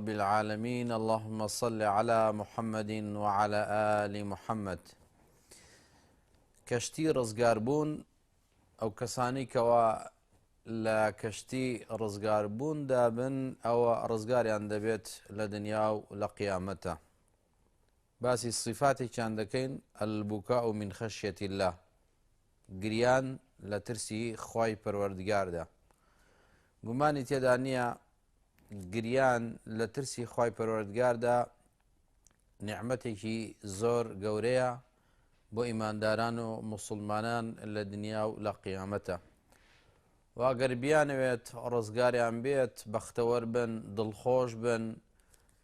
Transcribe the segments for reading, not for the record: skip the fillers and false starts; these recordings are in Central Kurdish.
رب العالمين اللهم صل على محمد وعلى آل محمد. کەشتی ڕزگاربوون ئەو کەسانی کەوا لە کەشتی ڕزگاربووندا بن ئەوە ڕزگاریان دەبێت لە دنیا و لە قیامەتە. باسی صفاتێکیان دەکەین البوکاء من خەشیەتی الله، گریان لە ترسی خوای پەروەردگاردا. گومانی تێدا نییە گریان لە ترسی خوای پەروەردگاردا نیعمەتێکی زۆر گەورەیە بۆ ئیمانداران و موسڵمانان لە دنیا و لە قیامەتە. واگەر بیانەوێت ڕزگاریان بێت، بەختەوەر بن، دڵخۆش بن،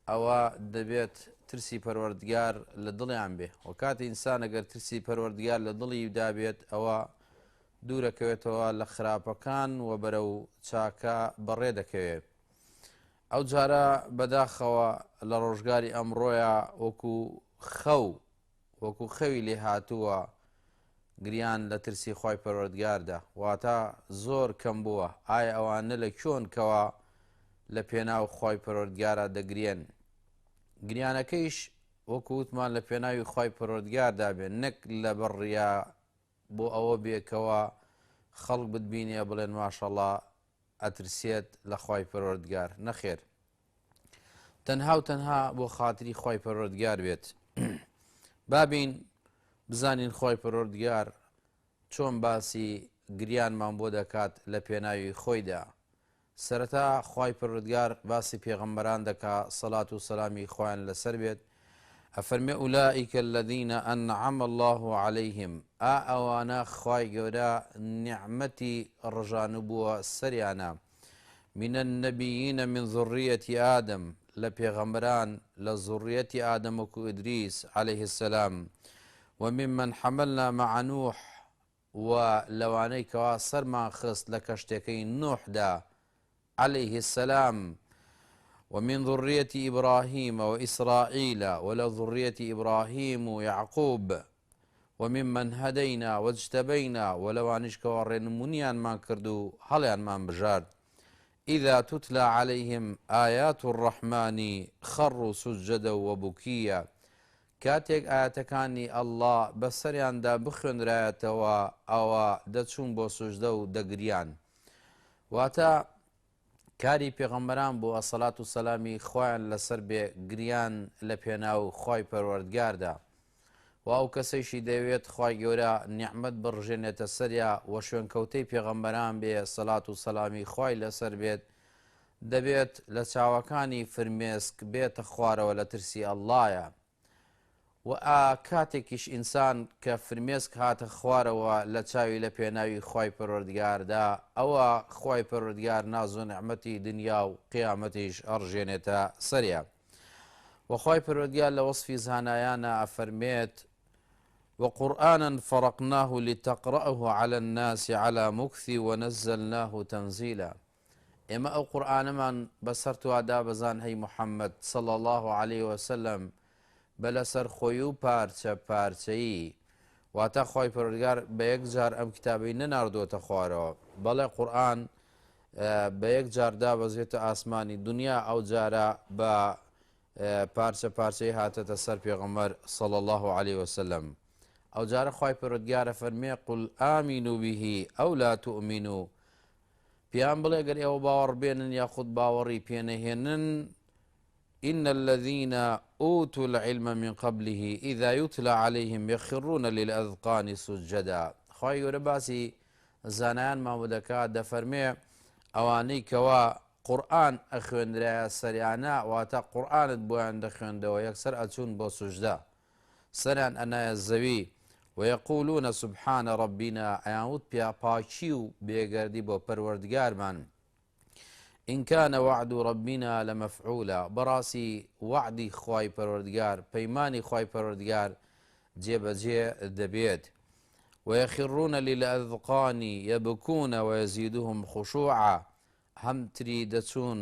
ئەوە دەبێت ترسی پەروەردگار لە دڵیان بێ. و کاتی ئینسان ئەگەر ترسی پەروەردگار لە دڵی دابێت ئەوە دوورەکەوێتەوە لە خراپەکان و بەرەو چاکە بەڕێ دەکەوێت. ئەو جارە بەداخەوە لە ڕۆژگاری ئەمڕۆیە وەکو خەوی لێ هاتووە گریان لە ترسی خوای پەروەردگاردا، واتە زۆر کەم بووە. ئایا ئەوانە لە کۆن کەوا لە پێناو خوای پەروەردگارە دەگرێن؟ گریانەکەیش وەکو وتمان لە پێناوی خوای پەروەردگاردا بێن، نەک لە بەڕیا بۆ ئەوە بێکەوە خەڵک بتبینێ بڵێن ماشەڵڵا ئەترسێت لە خوای پەروەردگار. نەخێر، تەنها و تەنها بۆ خاتری خوای پەروەردگار بێت. بابین بزانین خوای پەروەردگار چۆن باسی گریانمان بۆ دەکات لە پێناوی خۆیدا. سەرەتا خوای پەروەردگار باسی پێغەمبەران دەکا سەڵات و سەلامی خۆیان لەسەر بێت. ئەفەرمێ ئولائیکە الەذینە ئەنعەمە الله عەلەیهم، ئەوانە خوای گەورە نیعمەتی ڕژانوبووە سەریانە، منە النەبیینە من ذوڕیەتی ئادەم، لە پێغەمبەران لە زوڕیەتی ئادەم وەکو ئیدریس عەلەیه السەلام، وممن حەمەلنا مەع نوح، و لەوانەی کەوا سەرمان خست لە کەشتەکەی نوحدا عەلەیه السەلام، ومن ذرية إبراهيم وإسرائيل ولا ذرية إبراهيم ويعقوب، وممن هدينا واجتبينا، ولو عنشك ورنمونيان ما كردو هليان ما بجارد، إذا تتلى عليهم آيات الرحمن خروا سجدا وبكيا. كاتيك آياتكاني الله بسريان دا بخن رايتوا أو دتشون بو سجدا ودقريان. واتا کاری پێغەمبەران بۆ ئەسەڵات و سەلامی خۆیان لەسەر بێ گریان لە پێناو خوای پەروەردگاردا. و ئەو کەسەیشی دەوێت خوای گەورە نیعمەت بڕژێنێتە سەریا و شوێنکەوتەی پێغەمبەران بێ سەڵات و سەلامی خوای لەسەر بێت، دەبێت لە چاوەکانی فرمێسک بێتە خوارەوە لە ترسی ئەڵڵایە. و کاتێکیش ئینسان کە فرمێسک هاتە خوارەوە لە چاوی لە پێناوی خوای پەروەردگاردا، ئەوە خوای پەروەردگار ناز و نیعمەتی دنیا و قیامەتیش ئەڕژێنێتە سەریا. و خوای پەروەردگار لە وەصفی زانایانە ئەفەرمێت وقورآنا فرقناه لتقرأه على الناس على مكث ونزلناه تنزيلا. ئێمە ئەو قورآنەمان بەسەر توادا بەزان هەی محەممەد صلى الله عليه وسلم بە لەسەر خۆی و پارچە پارچەیی، واتە خوای پەروەردگار بە یەک جار ئەم کتابەی نەناردووەتە خوارەوە، بەڵێ قورآن بە یەک جار دابەزێتە ئاسمانی دنیا، ئەو جارە بە پارچە پارچەی هاتەتە سەر پێغەمبەر صلى الله عليه وسلم. ئەو جارە خوای پەروەردگارە فەرمێ قل ئامینوا به ئەو لا تؤمنوا، پیان بڵێ گەر ئێوە باوەڕ بێنن یاخود باوەڕی پێنەهێنن، إن الذين أوتوا العلم من قبله إذا يتلى عليهم يخرون للأذقان سجدا. خواهي گەورە باسی زانایان مامودەکە دەفەرمێ ئەوانەی کەوا قورآن ئەخوێنرایە سەریانە، واتە قورآنت بۆیان دەخوێندەوە یەکسەر ئەچوون بۆ سوجدا، سەریان ئەنایە زەوی، ويقولون سبحان ربنا، ئەیانوت پاکی و بێگەردی بۆ پەروەردگارمان، إن كان وعد ربنا لمفعولا، براسي وعدي خواي پەروەردگار پەیمانی خواي پەروەردگار جێبەجێ دەبێت. ويخرون للأذقان يبكون ويزيدهم خشوعا، هم تری دەچوون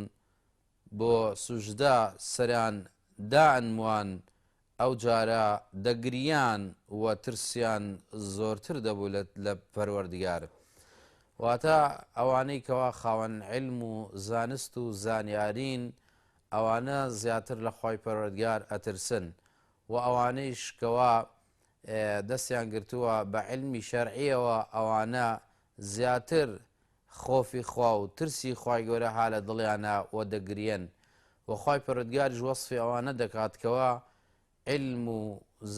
بۆ سوجدا سەریان دائنوان، ئەو جارە دەگریان و ترسیان زۆرتر دەبوو لە پەروەردگار. واتە ئەوانەی کەوا خاوەن علم و زانست و زانیارین ئەوانە زیاتر لە خۆی پەروەردگار ئەترسن و ئەوانەیش کەوا دەستیان گرتووە بە علمی شەرعیەوە ئەوانە زیاتر خۆفی خوا و ترسی خوای گەورە ها لە دڵیانە و دەگرێن و خۆی پەروەردگاریش وەصفی ئەوانە دەکاتکەوە علم و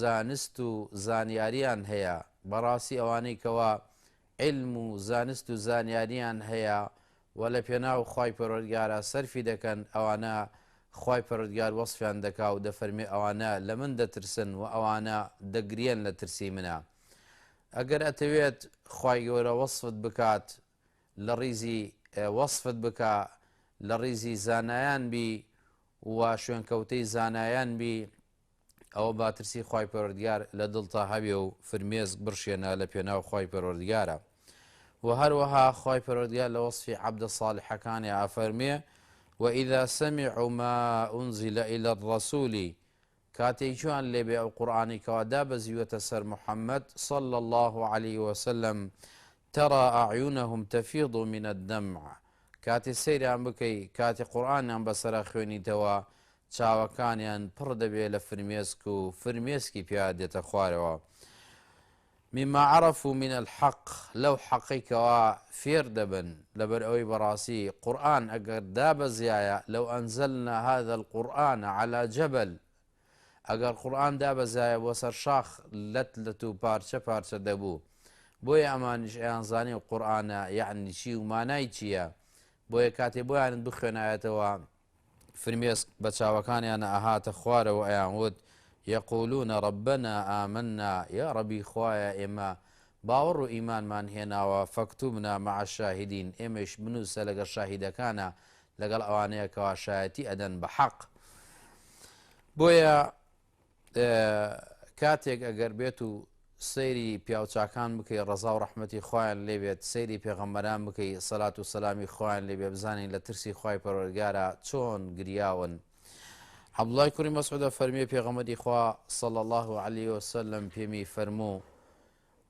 زانست و زانیاریان هەیە بەڕاستی ئەوانەی کەوا علم و زانست و زانیاریان هەیە و لە پێناو خی پەروەردگارە سەرفی دەکەن ئەوانە خی پەروەردگار وەصفیان دەکا و دەفەرمێ ئەوانە لە من دەترسن و ئەوانە دەگرێن لە ترسی منە. ئەگەر ئەتەوێت خی گەورە وەصفت بکات لە ڕیزی وەصفت بکە لە ڕیزی زانایان بی و شوێنکەوتەی زانایان بی ئەوە باترسی خی پەروەردگار لە دڵتا هەبێ و فرمێزگ بڕشێنە لە پێناو خی پەروەردگارە. و هەروەها خی پەروەردگار لە وەصفی عەبدە ساڵحەکانی ئافەرمێ وإذا سمعوا ما أنزل إلى الرسول كاتي جوان لبي القرآن كوادا بزيوة سر محمد صلى الله عليه وسلم ترى أعينهم تفيض من الدمع كاتي سير عم بكي كاتي قرآن عم بسر خويني توا چاوەکانیان پڕ دەبێ لە فرمێسک و فرمێسکی پیادێتە خوارەوە مما عرفوا من الحق لەو حەقیکەوە فێر دەبن لەبەر ئەوەی بەڕاستی قورآن ئەگەر دابەزیایە لەو ئەنزەلنا هذا القورآن على جبل ئەگەر قورآن دابەزایە بۆ سەر شاخ لەت و پارچە پارچە دەبوو بۆیە ئەمانیش ئەیانزانی و قورآنە یعنی چی و مانای چییە بۆیە کاتێ بۆیانت بخوێنایەتەوە فرمێسک بە چاوەکانیانە ئەهاتە خوارەوە ئەیانوت يقولون ربنا آمنا يا ربي خوايا إما باور إيمان من هنا فاكتبنا مع الشاهدين إمش بنوس لقى الشاهدة كان لقى الأوانية كواشاتي أدن بحق بويا كاتيك أقر بيتو سيري بياوچاكان بكي رضا ورحمتي خوايا لبيت سيري بيغمران بكي صلاة والسلامي خوايا لبيت بزاني لترسي خوايا پروردگارا چون گرياون عبد الله کوڕی مەسعود فەرمیێ پێغەمبەری خوا صلى الله عليه وسلم پێمی فەرموو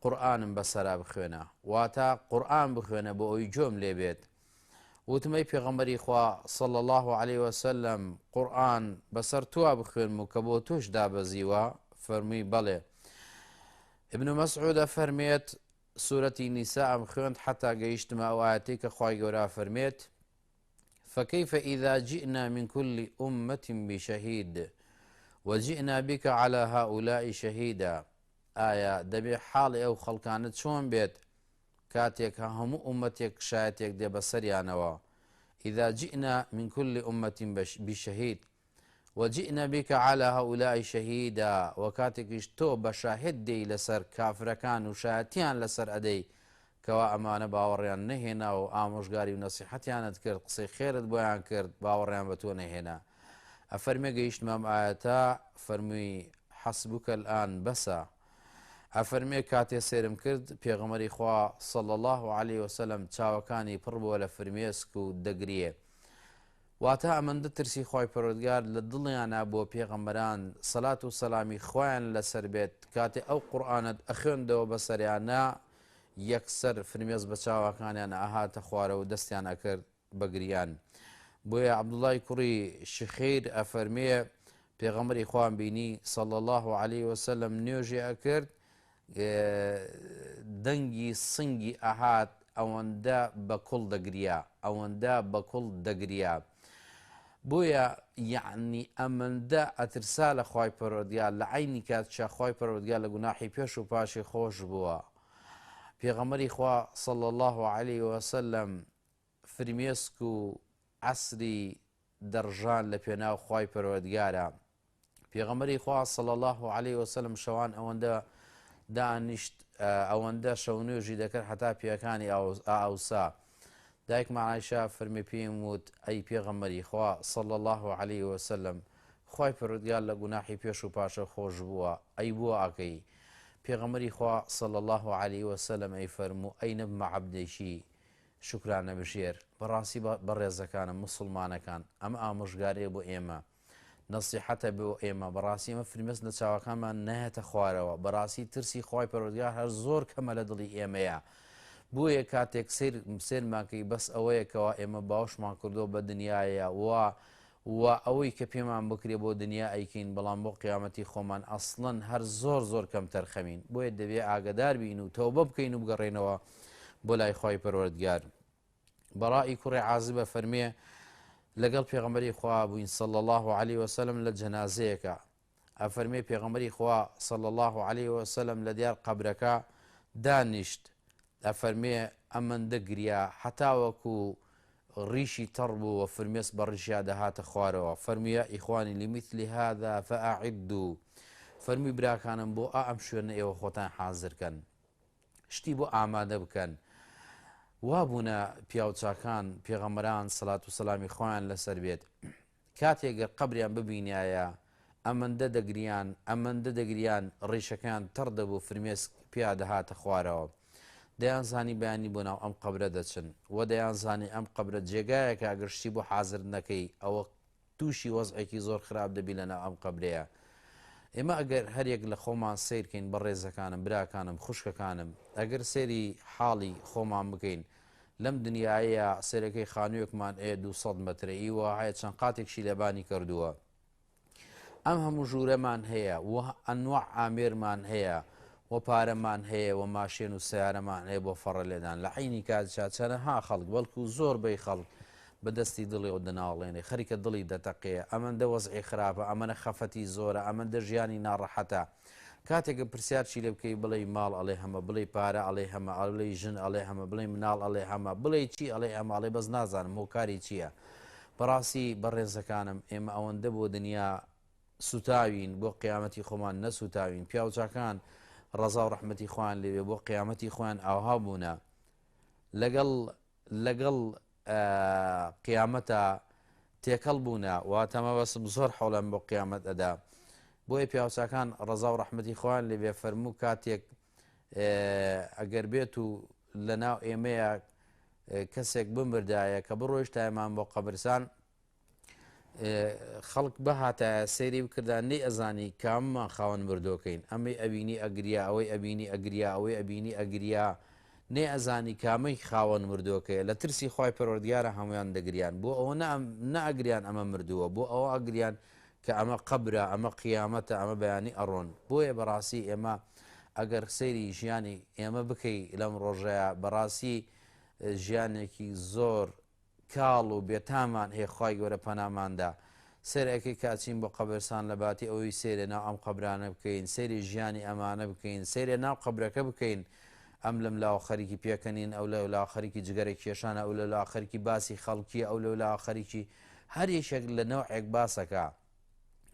قورئانم بەسەرا بخوێنە واتە قورئان بخوێنە بۆ ئەوی جۆم لێ بێت وتمەی پێغەمبەری خوا صلى الله عليه وسلم قورئان بەسەر توا بخوێنم و کە بۆ توش دابەزیوە فەرمووی بەڵێ ابن مەسعود فەرمێت سورەتی نیساء خوێند حتا گەیشتمە ئەو ئایەتەی کە خوای گەورە فەرمێت فكيف إذا جئنا من كل أمة بشهيد وجئنا بك على هؤلاء شهيدا آية دبي حال أو خلقانت شون بيت كاتيك هم أمتك شايتك دي بسريانوا إذا جئنا من كل أمة بشهيد وجئنا بك على هؤلاء شهيدا وكاتك اشتو بشاهد دي لسر كافر كان وشاهدتيان لسر أدي کەوا ئەمانە باوەڕیان نەهێنا و ئامۆژگاری و نەسیحەتیانت کرد قسەی خێرت بۆیان کرد باوەڕیان بە تۆ نەهێنا ئەفەرمێ گەیشتمەم ئاەتە فەرمووی حەسبوکە الآن بەسە ئەفەرمێ کاتێ سێرم کرد پێغەمبەری خوا صلى الله عليه وسلم چاوەکانی پڕ بووە لە فرمێسک و دەگریێ واتە ئەمەندە ترسی خۆی پەروەردگار لە دڵیانە بۆ پێغەمبەران سەلات و سەلامی خۆیان لەسەر بێت کاتێ ئەو قورئانت ئەخوێندەوە بەسەریانە یەکسەر فرمێز بە چاوەکانیان ئاهاتە خوارە و دەستیان ئەکرد بەگریان بۆیە عەبدوڵای کوڕی شخیر ئەفەرمێ پێغەمبەری خوان بینی صلى الله عليه وسلم نوێژی ئەکرد دەنگی سنگی ئەهات ئەوەندە بە کوڵ دەگریا ئەوەندە بە کوڵ دەگریا بۆیە یعنی ئەمەندە ئەترسا لە خوای پەروەردگار لە عینی کاتشا خوای پەروەردگار لە گوناحی پێش و پاشی خۆش بووە پێغەمبەری خوا صلى الله عليه وسلم فرمێسک و عەسری دەڕژان لە پێناو خوای پەروەردگارە پێغەمبەری خوا صلى الله عليه وسلم شەوان ئەوەندە دانیشت ئەوەندە شەو نوێژی دەکرد حتا پیاکانی ئاوسا دایکمان عایشە فەرمی پێم وت ئەی پێغەمبەری خوا صلى الله عليه وسلم خوای پەروەردگار لە گوناحی پێش و پاشە خۆش بووە ئەی بووە ئەکەی پێغەمبەری خوا صلى الله عليه وسلم ئەی فەرموو ئەی نەبمە عەبدێکی شوکرانە بژێر بەڕاستی بەڕێزەکانم مسلمانەکان ئەمە ئامۆژگارەیە بۆ ئێمە نەسیحەتە بۆ ئێمە بەڕاستی ئێمە فرمێسک لە چاوەکانمان نەهێتە خوارەوە بەڕاستی ترسی خوای پەروەردگار هەر زۆر کەمە لە دڵی ئێمەیە بۆیە کاتێک سێرماکەی بەس ئەوەیەکەوە ئێمە باوشمان کردو بە دنیاە و ئەوەی کە پێمان بکرێ بۆ دنیا ئەیکەین بەڵام بۆ قیامەتی خۆمان ئەسڵەن هەر زۆر زۆر کەم تەرخەمین بۆیە دەبێ ئاگدار بین و تەوبە بکەین و بگەڕێنەوە بۆ لای خۆی پەروەردگار. بەڕای کوڕی عازبە فەرمێ لەگەڵ پێغەمبەری خوا بووین صلی الله عليه وسلم لە جەنازەیەکە ئەفەرمێ پێغەمبەری خوا صلی الله عليه وسلم لە دیار قەبرەکە دانیشت ئەفەرمێ ئەمەندە گریا حتا وەکو ڕیشی تەڕ بوو و فرمێس بە ڕیشیا دەهاتە خوارەوە فەرمیە ئیخوانی لمیثلی هذا فأعدوا فەرمی براکانم بۆ ئەم شوێنە ئێوە خۆتان حازرکەن شتی بۆ ئامادە بکەن. وابوونە پیاوچاکان پێغەمبەران سەڵات و سەلامی خۆیان لەسەر بێت کاتێکگە قەبریان ببینایە ئەمەندە دەگریان ڕیشەکان تەڕ دەبوو فرمێس پیا دەهاتە خوارەوە دەیانزانی بەیانی بۆ ناو ئەم قەبرە دەچن و دەیانزانی ئەم قەبرە جێگایەکە گشتی بۆ حازر نەکەی ئەوە تووشی وەزعێکی زۆر خراپ دەبی لە ناو ئەم قەبرەیە. ئێمە ئەگەر هەرێک لە خۆمان سیرکەین بە ڕێزەکانم براکانم خوشکەکانم ئەگەر سێری حاڵی خۆمان بکەین لەم دنیاە سەرەکەی خانوویەکمان 200 مەترەی وە هەیە چەند قاتێکشی لەبانی کردووە ئەم هەموو ژوورەمان هەیە و ئەنواع ئامێرمان هەیە و پارەمان هەیە و ماشێن و سیارەمان هەیە بۆ فەڕە لێدان لە عینی کاتشا چەنەها خەڵک بەڵکو زۆر بەی خەڵک بەدەستی دڵی و دەناڵێنێ خەریکە دڵی دەتەقەیە ئەمەندە وەزعی خراپە ئەمەنە خەفەتی زۆرە ئەمەندە ژیانی ناڕەحەتە کاتێکە پرسیارچی لێ بکەی بڵێ ماڵ ئەڵێ هەمە بڵێ پارە ئەڵێ هەمە ئەڵێ ژن ئەڵێ هەمە بڵێ مناڵ ئەڵێ هەمە بڵێ چی ئەڵێ ئەماڵێ بەس نازانم هۆکاری چییە. بەڕاستی بەڕێزەکانم ئێمە ئەوەندە بۆ دنیا سوتاوین بۆ قیامەتی خۆمان نەسوتاوین پیاوچاکان ڕەزا و ڕەحمەتی خوان لێوێ بۆ قیامەتی خوان ئاوها بوونە لەگەڵ قیامەتە تێکەڵ بوونە واتەمە بەسم زۆر حوڵم بۆ قیامەت ئەدا بۆیە پیاوچاکان ڕەزا و ڕەحمەتی خوان لێبێ فەرموو کاتێک ئەگەر بێت و لە ناو ئێمەیە کەسێک بمبردایە کە بڕۆیشتایمان بۆ قەبرستان خەڵک بەهاتە سەیری بکردان نەی ئەزانی کاممان خاوەن مردۆکەین ئەمەی ئەبینی ئەگریا ئەوەی ئەبینی ئەگریا ئەوەی ئەبینی ئەگریا نێ ئەزانی کامەی خاوەن مردۆکەیە لە ترسی خی پەروەردگارە هەمویان دەگریان بۆ ئەوە نەئەگریان ئەمە مردووە بۆ ئەوە ئەگریان کە ئەمە قەبرە ئەمە قیامەتە ئەمە بەیانی ئەڕۆن بۆیە بەڕاستی ئێمە ئەگەر سەیری ژیانی ئێمە بکەی لەم ڕۆژەیە بەڕاستی ژیانێکی زۆر کاڵ و بێتامان هەیە خی گەورە پەناماندا سەرەکەی کاچین بۆ قەبرستان لە باتی ئەوەی سێرە ناو ئەم قەبرانە بکەین سەیری ژیانی ئەمانە بکەین سەیرە ناو قەبرەکە بکەین ئەم لەم لاو خەریکی پێکەنین ئەو لە لا خەریکی جگەرە کێشانە ئەو لە لا خەریکی باسی خەڵکی ئەو لە لا خەریکی هەر یەشێک لە نەوعێک باسەکە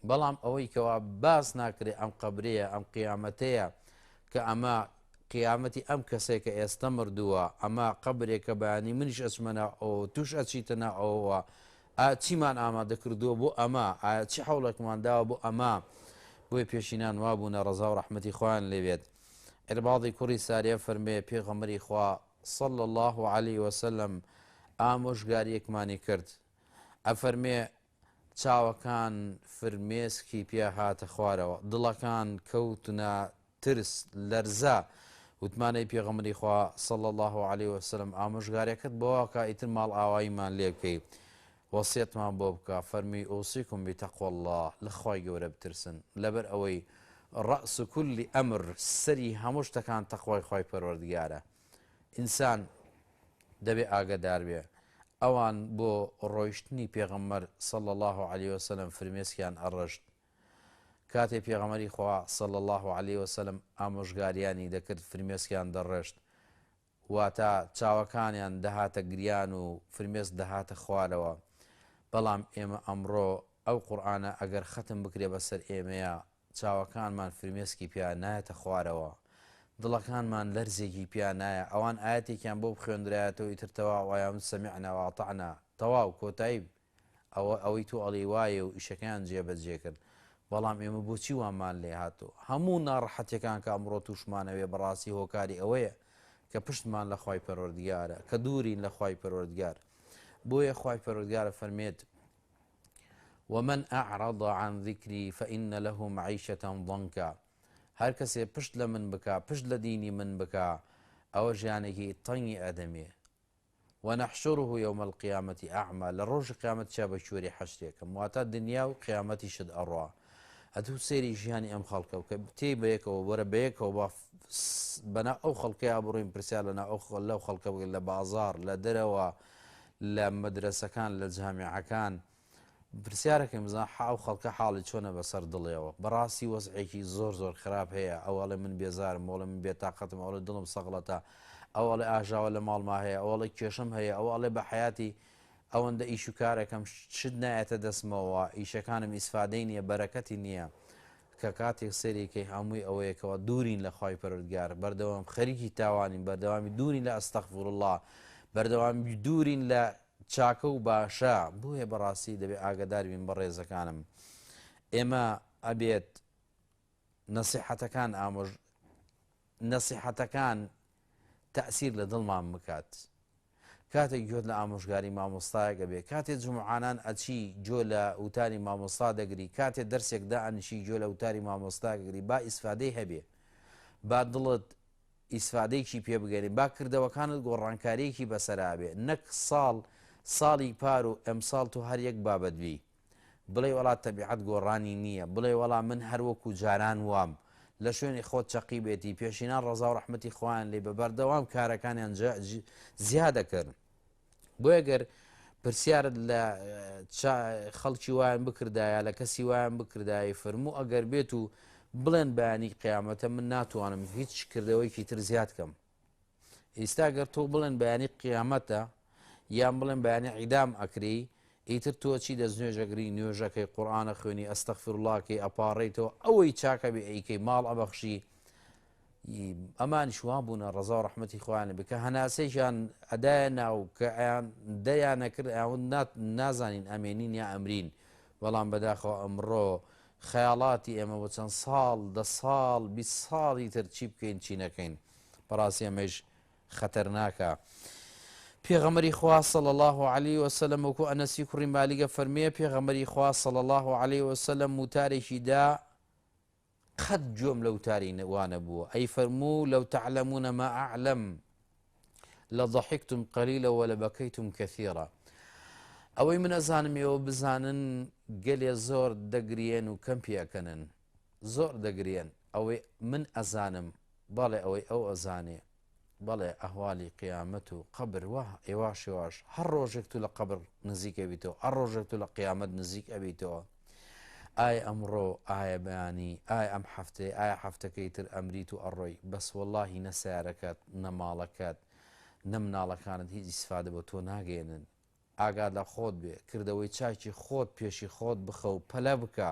بەڵام ئەوەی کەوا باس ناکرێت ئەم قەبرەیە ئەم قیامەتەیە کە ئەمە قیامەتی ئەم کەسێک کە ئێستا مردووە ئەمە قەبرێکە بەیانی منیش ئەچمەە ئەو توش ئەچیتەنە ئەوەوە چیمان ئامادە کردووە بۆ ئەمە چی حوڵێکمان داوە بۆ ئەمە بۆی پێشینان وابوونە ڕەزا و ڕەحمەتی خۆیان لێوێت. عرباضی کوڕی ساریە فەرمێ پێغەمبەری خوا صلی الله عليه وسلم ئامۆژگاریەکمانی کرد ئەفەرمێ چاوەکان فرمێسکی پێ هاتە خوارەوە دڵەکان کەوتنە ترس لەرزە وتمانەی پێغەمبەری خوا صلی الله عليه وسلم ئامۆژگاریەکەت بۆەوە کە ئیتر ماڵ ئاواییمان لێ بکەی وەسیەتمان بۆ بکە فەرمی ئوصیکم بتەقوى الله لە خی گەورە بترسن لەبەر ئەوەی ڕەس کولی ئەمر سەری هەموو شتەکان تەخوای خی پەروەردگارە ئینسان دەبێ ئاگدار بێ ئەوان بۆ ڕۆیشتنی پێغەمبەر صلی الله عليه وسلم فرمێسکیان ئەڕەشت کاتێ پێغەمبەری خوا صلی الله عليه وسلم ئامۆژگاریانی دەکرد فرمێسکیان دەڕێشت واتە چاوەکانیان دەهاتە گریان و فرمێس دەهاتە خوارەوە بەڵام ئێمە ئەمڕۆ ئەو قورئانە ئەگەر ختم بکرێ بەسەر ئێمەیە چاوەکانمان فرمێسکی پیا نایەتە خوارەوە دڵەکانمان لەرزێکی پیا نایە ئەوان ئاەتێکیان بۆ بخوێنرایەتەوە ئیتر تەواو وایان سەمیعنا وەئەطەعنا تەواو کۆتایی ئەوەی تو ئەڵێ وایە و ئیشەکەیان جێبەجێ کرد بەڵام ئێمە بۆچی وامان لێ هاتوو هەموو ناڕەحەتەکان کە ئەمڕۆ تووشمانەوێ بەڕاستی هۆکاری ئەوەیە کە پشتمان لە خی پەروەردگارە کە دوورین لە خی پەروەردگار بۆیە خی پەروەردگارە فەرمێت ومن أعرض عن ذكري فإن له معيشة ضنكا هەر کەسێ پشت لە من بکە پشت لە دینی من بکە ئەوە ژیانێکی تەنگی ئەدەمێ ونحشره يوم القيامة أعمى لروج قيامة شاب شوري حشريكم واتا دنيا وقيامتي شد أروى هەتوو سێری ژیانی ئەم خەڵکە و کە تێی بەیەکەوە وەرە بەیەکەوە بەنا ئەو خەڵکەیە بڕۆین پرسیار لەنا لەو خەڵکە بگەن لە بازار لە دەرەوە لە مەدرسەکان لە جامیعەکان پرسیارەکەم بزان ئەو خەڵکە حاڵی چۆنە بەسەر دڵێەوە بەڕاستی وەزعێکی زۆر زۆر خراپ هەیە ئەوڵێ من بێزارم وڵێ من بێتاقەتم ئەوڵێ دڵم سەغڵەتە ئەوڵێ ئاژاوە لە ماڵما هەیە ئەوڵێ کێشم هەیە ئەوڵێ بە حیاتی ئەوەندە ئیش و کارێکم شت نایەتە دەستمەوە ئیشەکانم ئیسفادەی نییە بەرەکەتی نییە کە کاتێک سەرێکی هەمووی ئەوەیەکەوە دوورین لە خۆی پەروەردگار بەردەوام خەریکی تاوانین بەردەوامی دوورین لە ئەستەغفیرڵڵاه بەردەوامی دوورین لە چاکە و باشە بۆیە بەڕاستی دەبێت ئاگادار بین بە ڕێزەکانم ئێمە ئەبێت نەسیحەتەکان تەئسیر لە دڵمان بکات کاتێک گوێت لە ئامۆژگاری مامۆستایەکە بێ کاتێک جمعانان ئەچی جۆ لە وتاری مامۆستا دەگری کاتێک دەرسێکدا ئەنشی جۆ لە وتاری مامۆستاگەگری با ئیسفادەی هەبێ با دڵت ئیسفادەیەکی پێ بگەێنی با کردەوەکانت گۆڕانکاریەکی بەسەرابێ نەک ساڵی پار و ئەمساڵ تو هەر یەک بابەتبی بڵێ وڵات تەبیعەت گۆڕانی نییە بڵێ وەڵام من هەروەکو جاران وام لە شوێنی خۆت چەقی بێتی پێشینان ڕەزا و ڕەحمەتی خۆیان لێ بەبەردەوام کارەکانیان زیادەکردن بۆ ئەگەر پرسیارت لە خەڵکی وایان بکردایە لە کەسی وایان بکردایی فەرموو ئەگەر بێت و بڵێن بەیانی قیامەتە من ناتوانم هیچ کردەوەیکی تر زیاد کەم ئێستا گەر تۆ بڵێن بەیانی قیامەتە یان بڵێن بەیانی عیدام ئەکری ئیتر تۆ چی دەستنوێژەگری نوێژەکەی قورئانە خوێنی ئەستەغفیرڵڵاکەی ئەپاڕێیتەوە ئەوەی چاکە بێ ئەیکەی ماڵ ئەبەخشی ئەمانیش وا بوونە ڕەزا و ڕەحمەتی خۆیان لێ بکە هەناسەیشیان ئەدایە ناو کە دەیان نەکرد ئەوە نازانین ئەمێنین یا ئەمرین بەڵام بەداخەوە ئەمڕۆ خەیاڵاتی ئێمە بۆ چەند ساڵ 10 ساڵ 20 ساڵی تر چی بکەین چی نەکەین بەڕاستی ئەمەش خەتەرناکە پێغەمبەری خوا صلی الله علیه وسلم وەکو ئەنەسی کوڕی مالیکە فەرمێ پێغەمبەری خوا صلی الله علیه وسلم وتارێکی دا قەت جۆم لە وتاری وانە بووە ئەی فەرموو لەو تعلمون ما أعلم لضحكتم قليلا ولبكيتم كثيرا ئەوەی من ئەزانم ئێوە بزانن گەلێ زۆر دەگرێن و کەم پێکەنن زۆر دەگرێن ئەوەی من ئەزانم بەڵێ ئەوەی ئەو ئەزانێ بەڵێ ئەهوالی قیامەت و قەبر وە ئێواش هەر ڕۆژێک تو لە قەبر نزیک ئەبیتەوە هەر ڕۆژێک تو لە قیامەت نزیک ئەبیتەوە ئایا ئەمڕۆ ئایا بەیانی ئایا ئەم هەفتەیە ئایا هەفتەکەی تر ئەمریت و ئەڕۆی بەس وەڵڵاهی نە سیارەکەت نە ماڵەکەت نە مناڵەکانت هیچ ئیسفادە بۆ تۆ ناگەێنن ئاگاد لە خۆت بێ کردەوەی چاکی خۆت پێشی خۆت بخە و پەلە بکە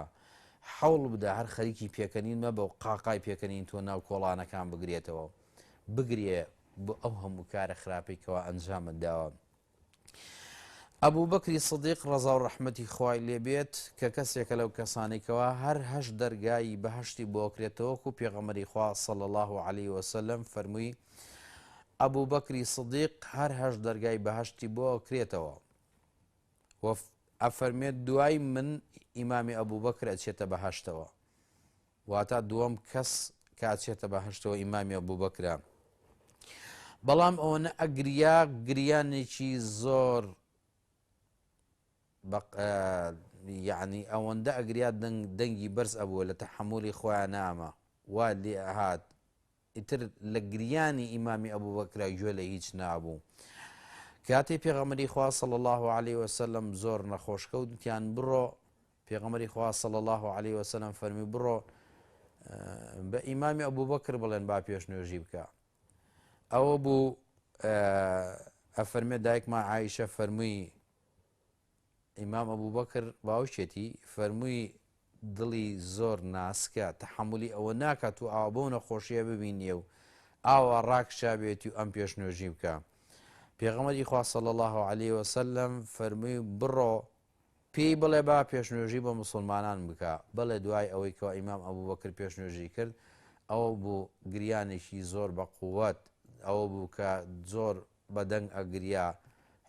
حەوڵ بدە هەر خەریکی پێکەنین مەبە و قاقای پێکەنین تۆ ناو کۆڵانەکان بگرێتەوە بگرێ بۆ ئەو هەموو کارە خراپێکەوە ئەنجامت داوە ئەبوو بەکری سدیق ڕەزا و ڕەحمەتی خوای لێبێت کە کەسێکە لەو کەسانێکەوە هەر هەش دەرگایی بەهشتی بۆکرێتەوە و پێغەمبەری خوا صلی الله علیه وسلم فەرمووی ئەبوو بەکری سدیق هەر هەش دەرگای بەهشتی بۆ کرێتەوە و ئەفەرمێت دوای من ئیمامی ئەبوو بەکر ئەچێتە بەهشتەوە واتە دووەم کەس کە ئەچێتە بەهشتەوە ئیمامی ئەبوو بەکرە بەڵام ئەوەنە ئەگریا گریانێکی زۆر یعنی ئەوەندە ئەگریا دەنگی بەرز ئەبووە لە تەحەمولی خۆیان نامە وا لێ ئەهات ئیتر لە گریانی ئیمامی ئەبوو بەکرا گوێ لە هیچ نابوو کاتی پێغەمبەری خوا صلی الله علیه وسلم زۆر نەخۆشکەوتیان بڕۆ پێغەمبەری خوا صلی الله علیه وسلم فەرمی بڕۆ بە ئیمامی ئەبوو بەکر بڵێن با پێشنوێژی بکە ئەوە بوو ئەفەرمێ دایکمان عایشە فەرمووی ئیمام ئەبوو بەکر باوشێتی فەرمووی دڵی زۆر ناسکە تەحەمولی ئەوە ناکات و ئاوا بۆ نەخۆشیە ببینیە و ئاوا ڕاکشا بێتی و ئەم پێشنوێژی بکە پێغەمبەری خوا صلی الله علیه وسلم فەرمووی بڕۆ پێی بڵێ با پێشنوێژی بە موسڵمانان بکە بەڵێ دوای ئەوەی کەوا ئیمام ئەبوو بەکر پێشنوێژی کرد ئەوە بوو گریانێکی زۆر بە قووەت ئەوە بوو کە زۆر بەدەنگ ئەگریا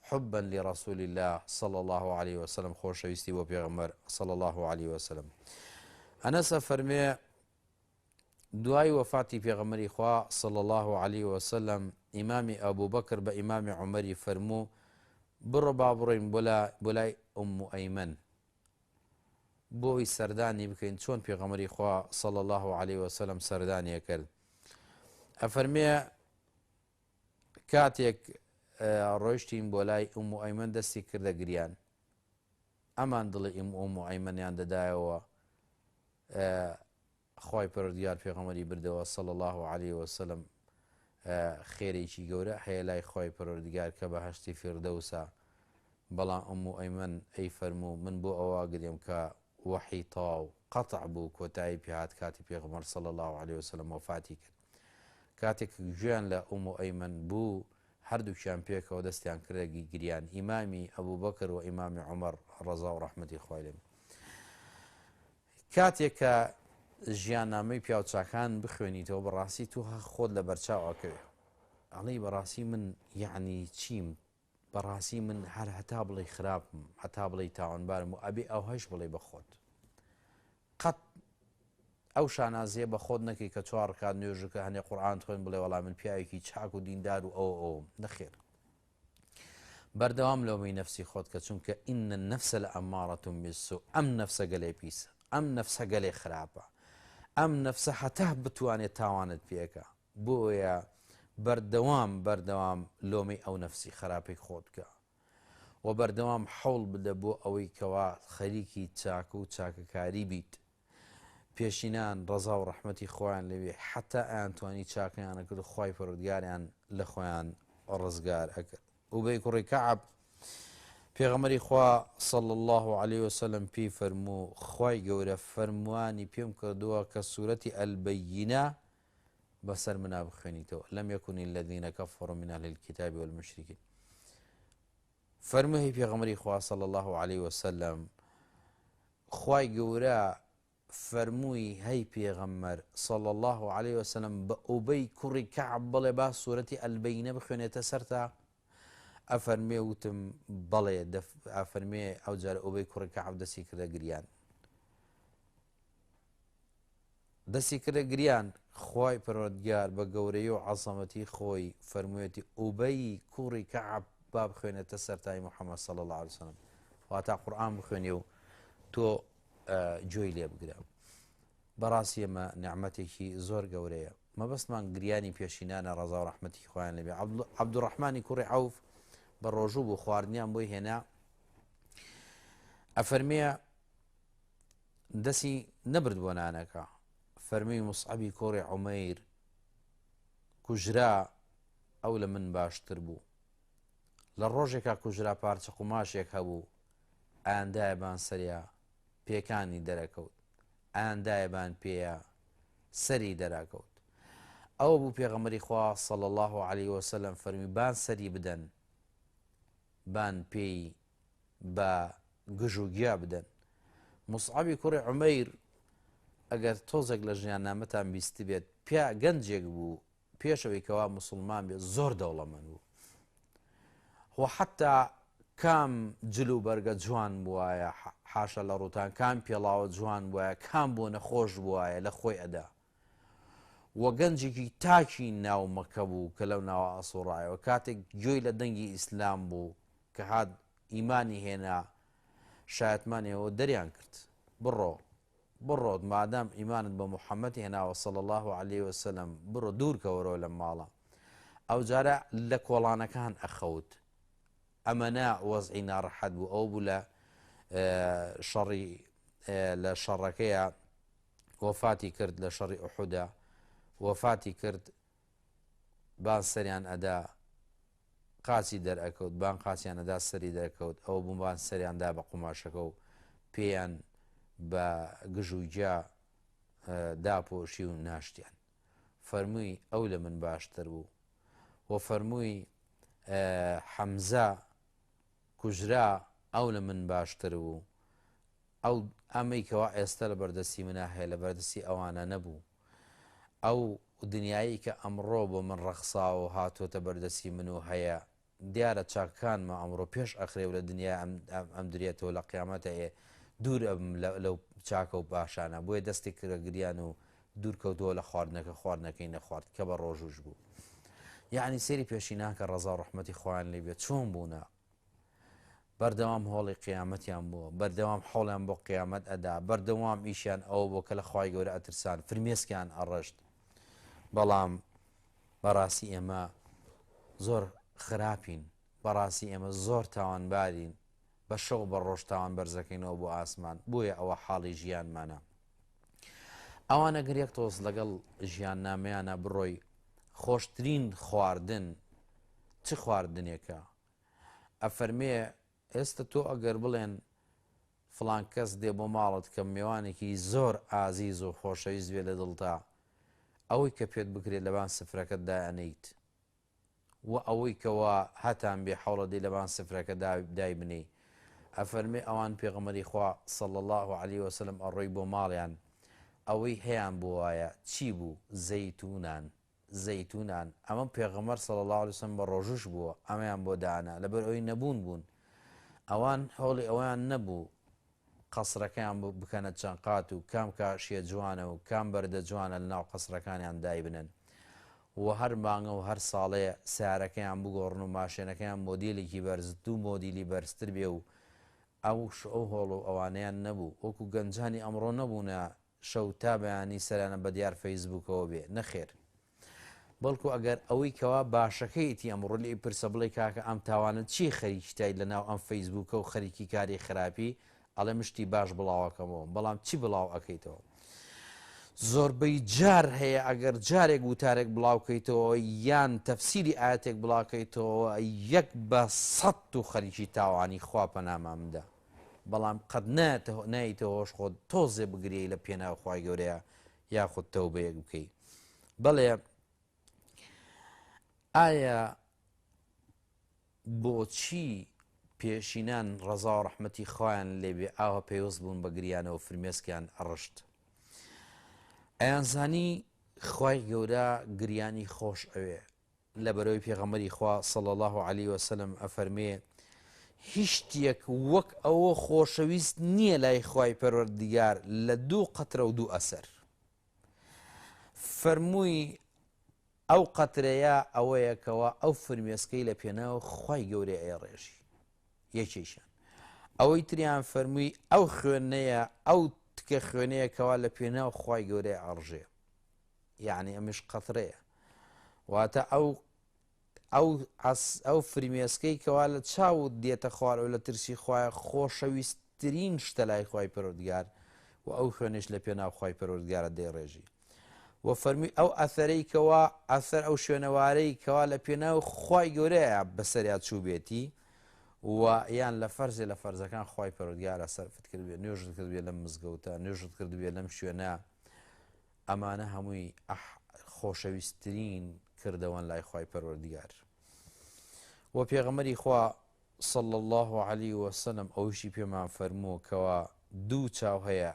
حبا لرسول الله صلى الله عليه وسلم خۆشەویستی بۆ پێغەمبەر صلى الله عليه وسلم ئەنەسە فەرمێ دوای وەفاتی پێغەمبەری خوا صلى الله عليه وسلم ئیمامی ئەبوو بەکر بە ئیمامی عومەری فەرموو بڕۆ با بڕۆین بۆ لای ئوم ئەیمەن بۆی سەردانی بکەین چۆن پێغەمبەری خوا صلی الله عليه وسلم سەردانیە کرد. ئەفەرمێ کاتێک ڕۆیشتین بۆ لای ئوم ئەیمەن دەستی کردە گریان. ئەمان دڵی ئوم ئەیمەنیان دەدایەوە خوای پەروەردگار پێغەمبەری بردەوە صلی الله عليه وسلم خێرێکی گەورە هەیە لای خوای پەروەردگار کە بەهەشتی فیردەوسە. بەڵام ئوم ئەیمەن ئەی فەرموو من بۆ ئەوە گرێم کە وحی تاو قەتع بوو کۆتایی پێهات کاتی پێغەمبەر صلی الله عليه وسلم وفاتی کرد. کاتێک گوێیان لە ئوم ئەیمەن بوو هەردووکیان پێکەوە دەستیان کردەگی گریان. ئیمامی ئەبوو بەکر و ئیمامی عومەر ڕەزا و ڕەحمەتی خوای لێ. کاتێک کە ژیاننامەی پیاوچاکان بخوێنیتەوە بەڕاستی تو خۆت لە بەرچاوەکەوێ ئەڵێی بەڕاستی من یعنی چیم بەڕاستی من هەر هەتا بڵێ خراپم هەتا بڵێ تاوانبارم و ئەبێ ئەو هەش بڵێ بە خۆت قەت ئەو شانازیە بە خۆت نەکەی کە چوار ڕکات نوێژەکە هەنێ قورئان خوێن بڵێ وەڵام من پیاوێکی چاک و دیندار و ئەو نەخێر. بەردەوام لەومەی نەفسی خۆت کە چونکە ئین النەفسە لەئەمارەة بالسوء ئەم نەفسە گەلێ پیسە ئەم نەفسە گەلێ خراپە ئەم نەفسە هەتا بتوانێت تاوانت پێکە. بۆیە بەردەوام لۆمەی ئەو نەفسی خراپەی خۆت کە و بەردەوام حەوڵ بدە بۆ ئەوەی کەوا خەریکی چاک و چاکەکاری بیت. پێشینان ڕەزا و ڕەحمەتی خۆیان لەوێ حتا ئەیانتوانی چاکەیانە کرد و خوای پەروەردگاریان لە خۆیان ڕزگار ئەکرد. ئوبەی کوڕی کەعب پێغەمبەری خوا صلی الله عليه وسلم پێی فەرموو خوای گەورە فەرموانی پێم کردووە کە سوورەتی ئەلبەیینە بەسەر منا بخوێنیتەوە لەم یەکون الذین کەفەروا من ئەهل الکتاب والمشرکین. فەرمووی پێغەمبەری خوا صلی الله عليه وسلم خوای گەورە فەرمووی هەی پێغەمبەر صلی الله عليه وسلم بە ئوبەی کوڕی کەعب بڵێ با سوورەتی ئەلبەیینە بخوێنێتە سەرتا. ئەفەرمێ وتم بەڵێ ئەفەرمێ ئەو جارە ئوبەی کوڕی کەعب دەستی کردە گریان خوای پەروەردگار بە گەورەی و عەزەمەتی خۆی فەرموویەتی ئوبەی کوڕی کەعب با بخوێنێتە سەرتای محەممەد صلی الله عليه وسلم واتە قورئان بخوێنێ و تۆ جۆی لێ بگرە. بەڕاستی ئەمە نیعمەتێکی زۆر گەورەیە. مەبەستمان گریانی پێشینانە ڕەزا و ڕەحمەتی خۆیان لەبێ. عەبدوڕەحمانی کوڕی عەوف بە ڕۆژوو بوو خواردنیان بۆی هێنا ئەفەرمێ دەستی نەبرد بۆ نانەکە. فەرمووی موسعەبی کوڕی عومەیر کوژرا ئەو لە من باشتر بوو. لە ڕۆژێکا کوژرا پارچە قوماشێک هەبوو ئایاندایەبان سەریا پێکانی دەرەکەوت ئایاندایەبان پێیە سەری دەراکەوت. ئەوە بوو پێغەمبەری خوا صلی الله عليه وسلم فەرمی بان سەری بدەن بان پێی بە گژ و گیا بدەن. موسعەبی کوڕی عومەیر ئەگەر تۆزێک لە ژیان نامەتان بیستی بێت پیا گەنجێک بوو پێشەوەی کەوا موسڵمان بێت زۆر دەوڵەمەند بوو و حتا کام جلو بەرگە جوان بووایە حاشە لە ڕووتان کام پێڵاوە جوان بووایە کام بۆ نەخۆش بووایە لە خۆی ئەدا و گەنجێکی تاکی ناو مەکە بوو کە لەو ناوە ئەسوڕایەوە کاتێک گوێی لە دەنگی ئیسلام بوو کە هات ئیمانی هێنا شایەتمانیەوە دەریان کرد بڕۆت مادام ئیمانت بە موحەممەد هێناوە صلی الله عليه وسلم بڕۆ دوورکەوەرەوە لە ماڵە. ئەو جارە لە کۆڵانەکان ئەخەوت ئەمەنا وەزعی ناڕەحەت بوو ئەو بوو لە شەڕەکەیە وەفاتی کرد لە شەڕی ئوحودا وەفاتی کرد بان سەریان ئەدا قاچی دەرئەکەوت بان قاچیان ئەدا سەری دەرەکەوت ئەوە بوو بان سەریاندا بە قوماشەکە و پێیان بە گژوجیا داپۆشی و ناشتیان. فەرمووی ئەو لە من باشتر بوو و فەرمووی حەمزە کوژرا ئەو لە من باشتر بوو ئەو ئەمەی کەوا ئێستا لە بەردەستی منە هەیە لە بەردەستی ئەوانە نەبوو. ئەو دنیایی کە ئەمڕۆ بۆ من ڕەخساوە هاتوۆتە بەردەستی من و هەیە دیارە چاکانمە ئەمڕۆ پێش ئەخرێ و لە دنیا ئەم درێتەوە لە قیامەتە دوور لەو چاکە و باشانە بۆیە دەستی کرە گریان و دوورکەوتەوە لە خواردنەکەی نەخوارد کە بە ڕۆژوش بوو. یعنی سێری پێشیناکە ڕەزا ڕەحمەتی خۆیان لێ بێت چۆن بوونە بەردەوام هۆڵی قیامەتیان بووە بەردەوام حوڵیان بۆ قیامەت ئەدا بەردەوام ئیشیان ئەوە بۆ کە لە خوای گەورە ئەترسان فرمێسکیان ئەڕەشت بەڵام بەڕاستی ئێمە زۆر خراپین بەڕاستی ئێمە زۆر تاوانبارین بە شەو بە ڕۆژ تاوان بەرزەکەینەوە بۆ ئاسمان بۆیە ئەوە حاڵی ژیانمانە ئەوانە گەر یەک تۆز لەگەڵ ژیان نامەیانە بڕۆی خۆشترین خواردن چ خواردنێکە ئەفەرمێ ئێستا تۆ ئەگەر بڵێن فڵان کەس دێ بۆ ماڵت کە میوانێکی زۆر ئازیز و خۆشەویست بێ لە دڵتا ئەوەی کە پێت بکرێت لەبان سفرەکەت دایانەیت و ئەوەی کەەوە هەتان بێ حوڵە دەی لەبان سفرەکە دای بنێ ئەفەرمێ ئەوان پێغەمبەری خوا صلی الله علیه وسلم ئەڕۆی بۆ ماڵیان ئەوەی هەیان بۆ وایە چی بوو زەیتونان ئەمە پێغەمبەر صلی الله علیه وسلم بە ڕۆژوش بووە ئەمەیان بۆ دانا لەبەر ئەوەی نەبوون ئەوان هەوڵی ئەویان نەبوو قەسرەکەیان بکەنە چەند قات و کام کاشیە جوانە و کام بەردە جوانە لە ناو قەسرەکانیان دای بنن و هەر مانگە و هەر ساڵەیە سیارەکەیان بگۆڕن و ماشێنەکەیان مۆدیلێکی بەرز دوو مۆدیلی بەرزتر بێ و ئەو هۆڵ و ئەوانەیان نەبوو وەکو گەنجانی ئەمڕۆ نەبوونە شەو تا بەیانی سەرانە بە دیار فەیسبووکەوە بێ نەخێر بەڵکو ئەگەر ئەوەی کەوا باشەکەیتی ئەمڕۆ لێ پرسە بڵێ کاکە ئەم تاوانت چی خەریکیتای لە ناو ئەم فەیسبووکە و خەریکی کاری خراپی ئەڵێ مشتی باش بڵاوەکەمەوە بەڵام چی بڵاو ئەەکەیتەوە زۆربەی جار هەیە ئەگەر جارێک وتارێک بڵاوکەیتەوە یان تەفسیری ئاەتێک بڵاوکەیتەوە یەک بە 100 و خەریکی تاوانی خوا پەنامامدا بەڵام قەت نایتەوەش خۆت تۆزێ بگرێ لە پێناو خوای گەورەیە یاخود تەوبەیەک بکەی بەڵێ ئایا بۆچی پێشینان ڕەزا و ڕەحمەتی خۆیان لێبێ ئاوە پێوەست بوون بە گریانەوە فرمێسکیان ئەڕشت ئەیانزانی خوای گەورە گریانی خۆش ئەوێ لە بەرەوەی پێغەمبەری خوا صلی الله علیه وسلم ئەفەرمێ هیچ شتێک وەک ئەوە خۆشەویست نییە لای خوای پەروەردگار لە 2 قەترە و 2 ئەسەر فەرمووی ئەو قەترەیە ئەوەیەکەوە ئەو فرمێسکەی لە پێناو خوای گەورەی ئەیڕێژی یەکێکیان ئەوەی تریان فەرمووی ئەو خوێنەیە ئەو تکە خوێنەیەکەوە لە پێناو خوای گەورەی ئەڕژێ یعنی ئەمش قەترەیە واتە ئەو فرمێسکەی کەوا لە چاوت دێتە خوارەوە لە ترسی خوایە خۆشەویستترین شتە لای خوای پەروەردگار و ئەو خوێنش لە پێناو خوای پەروەردگارە دەیڕێژی و فەرمی ئەو ئەثەرەی کەوا ئەثەر ئەو شوێنەوارەی کەوا لە پێناو خوای گەورەیە بەسەریا چوو بێتی و یان لە فەرزێ لە فەرزەکان خوای پەروەردگارە سەرفت کردبێ نوێژت کردبێ لەم مزگەوتە نوێژت کردبێ لەم شوێنە ئەمانە هەمووی خۆشەویستترین کردەوەن لای خوای پەروەردگار و پێغەمبەری خوا صلی الله علیه وسلم ئەوشی پێمان فەرمووە کەوا 2 چاو هەیە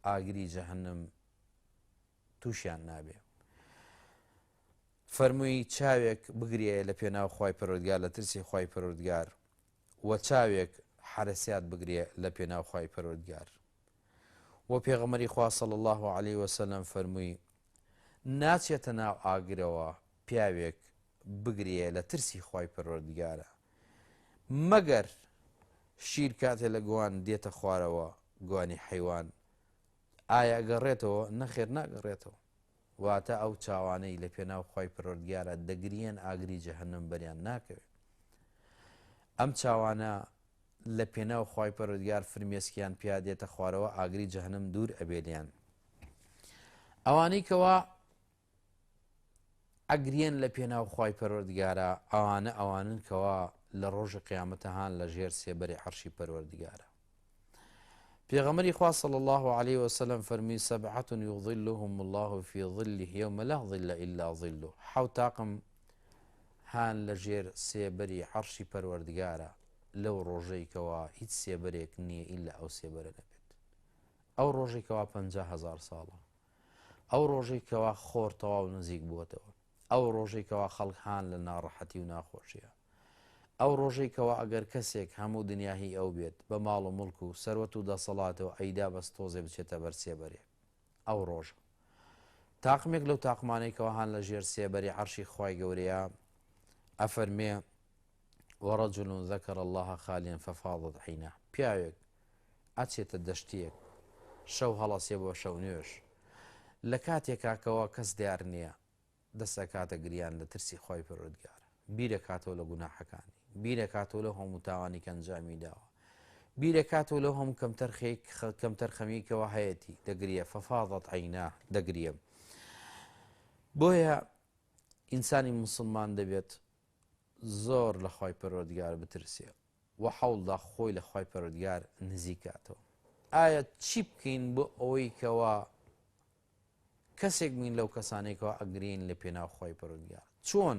ئاگری جەهەنەم تووشیان نابێ فەرمووی چاوێک بگرێ لە پێناو خوای پەروەردگار لە ترسی خوای پەروەردگار و چاوێک حرەسیات بگرێ لە پێناو خوای پەروەردگار و پێغەمبەری خوا صلی الله علیه وسلم فەرمووی ناچێتە ناو ئاگرەوە پیاوێک بگرێ لە ترسی خوای پەروەردگارە مەگەر شیر کاتێ لە گوان دێتە خوارەوە گوانی حەیوان ئایا گەڕێتەوە نەخێر ناگەڕێتەوە واتە ئەو چاوانەی لە پێناو خوای پەروەردگارە دەگرین ئاگری جەهەنەم بەریان ناکەوێت ئەم چاوانە لە پێناو خوای پەروەردگار فرمێسکیان پیادێتە خوارەوە ئاگری جەهەنەم دوور ئەبێلیان ئەوانەی کەوا ئەگرێن لە پێناو خوای پەروەردگارە ئەوانن کەوا لە ڕۆژی قیامەتە هان لە ژێر سێبەری عەرشی پەروەردگارە پێغەمبەری خوا صلی الله علیه وسلم فەرمی 7 یظلهم الله فی ظله یوم لا ظل الا ظله 7 تاقم هان لە ژێر سێبەری عەرشی پەروەردگارە لەو ڕۆژەی کەوا هیچ سێبەرێک نییە ئیلا ئەو سێبەرە نەبێت ئەو ڕۆژەی کەوا 50,000 ساڵە ئەو ڕۆژەی کەوا خۆر تەواو نزیک بووەتەوە ئەو ڕۆژەی کەوا خەڵک هان لە ناڕەحەتی و ناخۆشیە ئەو ڕۆژەی کەوا ئەگەر کەسێک هەموو دنیاهی ئەو بێت بە ماڵ و مڵک و سەروەت و دەسەڵاتەوە ئەیدا بەس تۆزێ بچێتە بەر سێبەرێ ئەو ڕۆژە تاقمێک لەو تاقمانێکەوە هەان لە ژێر سێبەری عەرشی خی گەورەیە ئەفەرمێ وەڕەجل ذەکر الله خاليا ففاضت عیناه پیاوێک ئەچێتە دەشتێک شەو هەڵەسێ بۆ شەو نوێش لە کاتێکاکەوە کەس دیار نییە دەسەکاتە گریان لە ترسی خۆی پەروەردگارە بیرەکاتەوە لە گوناحەکانی بیرەکاتەوە لە هەموو تاوانی کە ئەنجامی داوە بیرەکاتەوە لەو هەموو کەم تەرخەمیکەوە هەیەی دەگریە فەفاضت عیناه دەگریە بۆیە ئینسانی مسلمان دەبێت زۆر لە خۆی پەروەردگار بترسێ و حەوڵدا خۆی لە خۆی پەروەردگار نزیکاتەوە ئایا چی بکەین بۆ ئەوەی کەوە کەسێک بین لەو کەسانێکەوە ئەگرین لە پێناو خۆی پەروەردگار چۆن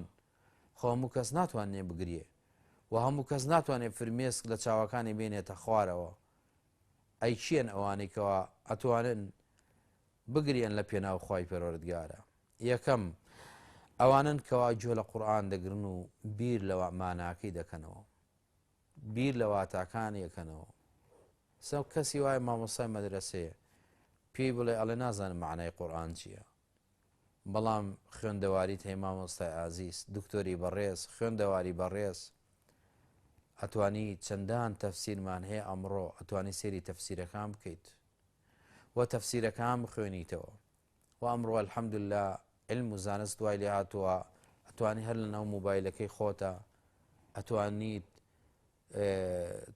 خۆ هەموو کەس ناتوانێ بگرێ و هەموو کەس ناتوانێت فرمێسک لە چاوەکانی بێنێتە خوارەوە ئەی چیان ئەوانێکەوە ئەتوانن بگرێن لە پێناو خۆی پەروەردگارە یەکەم ئەوانن کەوا گوێ لە قورئان دەگرن و بیر لەوە ماناکەی دەکەنەوە بیر لە واتاکانی یەکەنەوە سەو کەسی وایە مامۆستای مەدرسەیە پێی بڵێ ئەڵێ نازانم معنای قورئان چییە بەڵام خوێندەواریت هەیە مامۆستای ئازیز دکتۆری بەڕێز خوێندەواری بەڕێز ئەتوانی چەندان تەفسیرمان هەیە ئەمڕۆ ئەتوانی سێری تەفسیرەکان بکەیت و تەفسیرەکان بخوێنیتەوە و ئەمڕۆ الحەمدوللا علم و زانست دوای لێ هاتووە ئەتوانی هەر لەناو مۆبایلەکەی خۆتە ئەتوانیت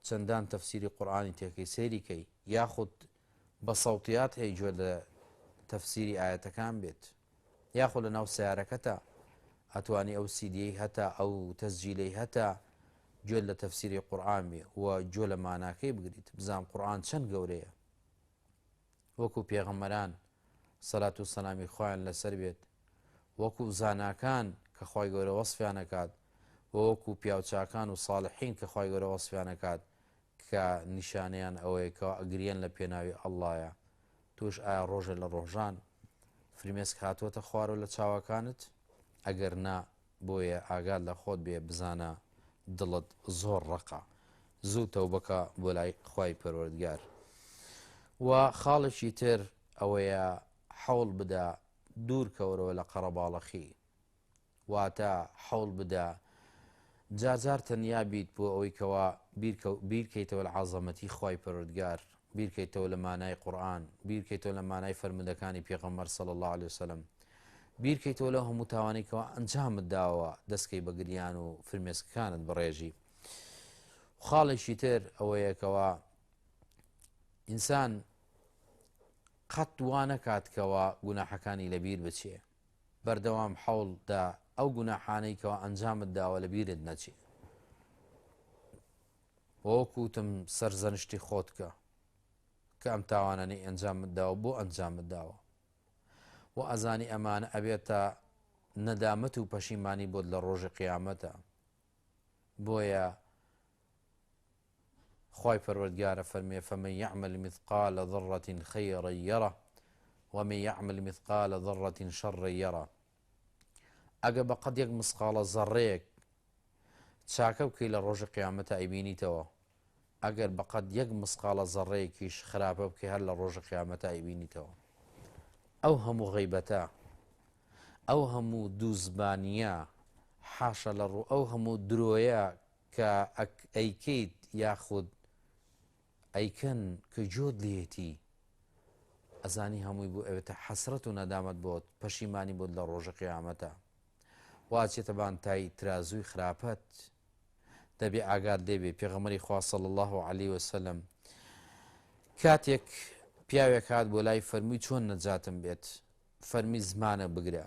چەندان تەفسیری قورئانی تێکەی سەیریکەی یاخود بە سەوتیات هەیە گوێ لە تەفسیری ئایەتەکان بێت یاخود لەناو سیارەکەتە ئەتوانی ئەو سیدیەی هەتا ئەو تەسجیلەی هەتا گوێ لە تەفسیری قورئان بێ و گوێ لە ماناکەی بگریت بزان قورئان چەند گەورەیە وەکو پێغەمبەران سەلات و سەلامی خۆیان لەسەر بێت وەکو زاناکان کە خی گەورە وەسفیانەکات وەکو پیاوچاکان و ساڵحین کە خی گەورە وەسفیانەکات کە نیشانیان ئەوەیەکەوە ئەگریان لە پێناوی ئەڵڵایە توش ئایا ڕۆژە لە ڕۆژان فرمێسک هاتووەتە خوارەوە لە چاوەکانت ئەگەر نا بۆیە ئاگاد لە خۆت بێ بزانە دڵت زۆر ڕقە زوو تەوبەکە بۆ لای خوای پەروەردگار و خاڵێکی تر ئەوەیە حەوڵ بدە دوور کەورەوە لە قەرەباڵەخی واتە حەوڵ بدە جار تەنیا بیت بۆ ئەوەی کەوا بیرکەیتەوە لە عەزەمەتی خوای پەروەردگار بیرکەیتەوە لە مانای قورئان بیرکەیتەوە لە مانای فەرمودەکانی پێغەمبەر صلی الله عليه وسلم بیرکەیتەوە لەو هەموو تاوانێکەوە ئەنجامت داوە دەستکەی بە گریان و فرمێسکەکانت بڕێژی خاڵێکی تر ئەوەیەکەوە ئینسان قەت وا نەکاتکەوە گوناحەکانی لەبیر بچێ بەردەوام حەوڵدا ئەو گوناحانەیەکەوە ئەنجامت داوە لە بیرت نەچێ وەکوتم سەرزەنشتی خۆتکە کە ئەم تاوانانەی ئەنجامت داوە بۆ ئەنجامت داوە و ئەزانی ئەمانە ئەبێتە نەدامەت و پەشیمانی بۆت لە ڕۆژی قیامەتە بۆیە خی پەروەردگارە فەرمێ فەمەن یعمل مثقال ذرة خيرا يره ومن يعمل مثقال ذرة شرا يره ئەگە بەقەد یەک مسقالە زەڕەیەک چاکە بکەی لە ڕۆژی قیامەتە ئەیبینیتەوە ئەگەر بەقەد یەک مسقالە زەڕەیەکیش خراپە بکەی هەر لە ڕۆژی قیامەتە ئەیبینیتەوە ئەو هەموو غەیبەتە ئەو هەموو دووزبانیە حاشە لە ڕوو ئەو هەموو درۆیە کە ئەیکەیت یاخود ئەیکەن کە جۆت لێتی ئەزانی هەمووی بۆ ئەوێتە حەسرەت و نەدامەت بۆت پەشیمانی بۆت لە ڕۆژە قیامەتە واچێتە بانتای ترازووی خراپەت دەبێ ئاگاد لێبێ پێغەمبەری خوا صلی الله عليه وسلم کاتێک پیاوێک هات بۆ لای فەرمووی چۆن نەجاتم بێت فەرمی زمانە بگرە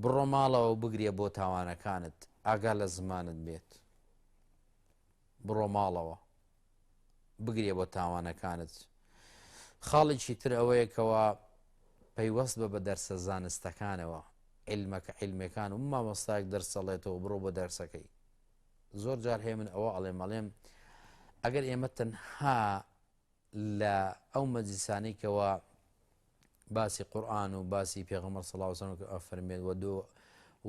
بڕۆ ماڵەوە بگرێ بۆ تاوانەکانت ئاگا لە زمانت بێت بڕۆ ماڵەوە بگرێ بۆ تاوانەکانت خاڵێکی تر ئەوەیەکەوە پەیوەست بە دەرسە زانستەکانەوە علمەکە علمەکان و مامۆستایەک دەرسەڵێتەوە بڕۆ بۆ دەرسەکەی زۆر جار هەیە من ئەوە ئەڵێم ئەگەر ئێمە تەنها لە ئەو مەجلیسانەیەکەوە باسی قورئان و باسی پێغەمبەر صلی الله علیه و سلم ئەفەرمێت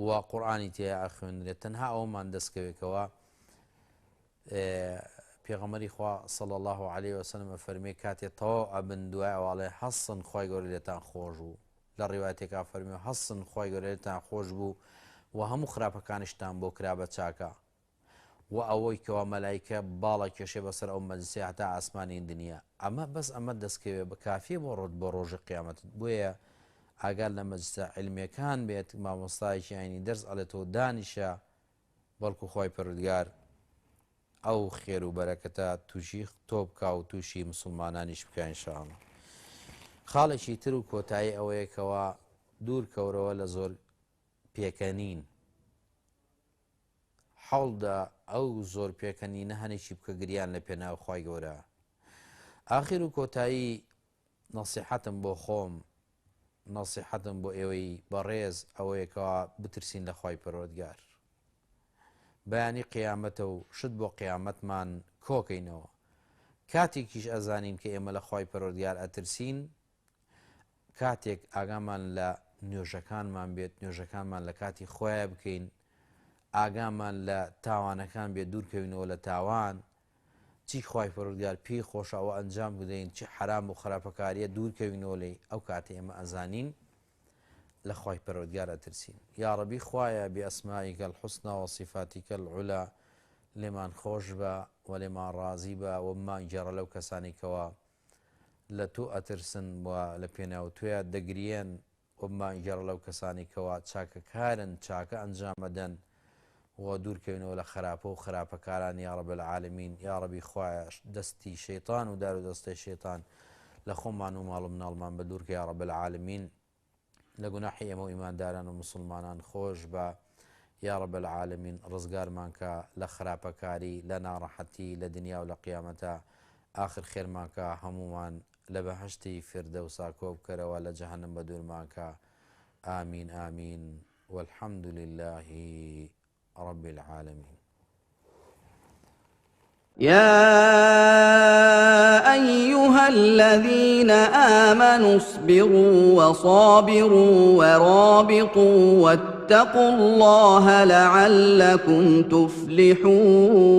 و قورئانی تێیە ئەخوێنرێت تەنها ئەومان دەستکەوێتەوە پێغەمبەری خوا صلی الله عليه وسلم ئەفەرمێ کاتێ تەواو ئەبن دوای ئەواڵێ هەستن خی گەورە لێتان خۆش و لە ڕێواتێکا فەرمی هەستن خی گەورەتان خۆش بوو و هەموو خراپەکانیشتان بۆ کرا بە چاکە و ئەوەی کەوا مەلایکە باڵە کێشێ بەسەر ئەو مەجلیسێ هەتا ئاسمانی دنیا ئەمە بەس ئەمە دەستکەوێ بە کافیە بۆ ڕۆژ بۆ ڕۆژی قیامەتت بۆیە ئاگال لە مەجلیسە عیلمیەکان بێت مامۆستایەکی ئاینی دەرس ئەڵێتەوە دانیشە بەڵکو خی پەروەردگار ئەو خێر و بەرەکەتە تووشی تۆ بکا و تووشی مسلمانانیش بکە ئینشاءالله. خاڵێکی تر و کۆتایی ئەوەیەکەوە دوور کەورەوە لە زۆر پێکەنین حەڵدا ئەو زۆر پێکەنینە هەنێکی بکە گریان لە پێناو خی گەورە. ئاخیر و کۆتایی نەسیحەتم بۆ خۆم نەسیحەتم بۆ ئێوەی بەڕێز ئەوەیەکەوە بترسین لە خی پەروەردگار. بەیانی قیامەتە و شت بۆ قیامەتمان کۆکەینەوە کاتێکیش ئەزانین کە ئێمە لە خی پەروەردگار ئەترسین کاتێک ئاگامان لە نوێژەکانمان بێت نوێژەکانمان لە کاتی خۆیان بکەین ئاگامان لە تاوانەکان بێت دوورکەوینەوە لە تاوان چی خی پەروەردگار پێی خۆشە ئەوە ئەنجام بدەین چی حرام و خراپەکاریە دوورکەوینەوە لێ ئەو کاتێ ئێمە ئەزانین لە خی پەروەردگار ئەترسین. یا ڕەبی خوایە بئەسمائیکە الحوسنە وصفاتیکە العولا لێمان خۆش بە و لێمان ڕازی بە و بمان گێڕە لەو کەسانی کەوە لە تۆ ئەترسن و لە پێناو توێ دەگرێن و بمان گێڕە لەو کەسانی کەوە چاکەکارن چاکە ئەنجامەدەن و دوورکەوینەوە لە خراپە و خراپەکاران یا ڕەب العالەمین. یا ڕەبی خوایە دەستی شەیطان و دار و دەستەی شەیطان لە خۆمان و ماڵ و مناڵمان بە دوورکە یا ڕەب العالەمین. لە گوناحی ئێمە و ئیمانداران و مسلمانان خۆش بە یا ڕەب العالەمین ڕزگارمان کە لە خراپەکاری لە ناڕەحەتی لە دنیا و لە قیامەتە آخر خێرمان کە هەمومان لە بەهەشتی فردەوسا کۆ بکەرەوە لە جەهەنەم بە دوورمان کە ئامین ئامین والحەمد لله رب العالمين. يا أيها الذين آمنوا اصبروا وصابروا ورابطوا واتقوا الله لعلكم تفلحون.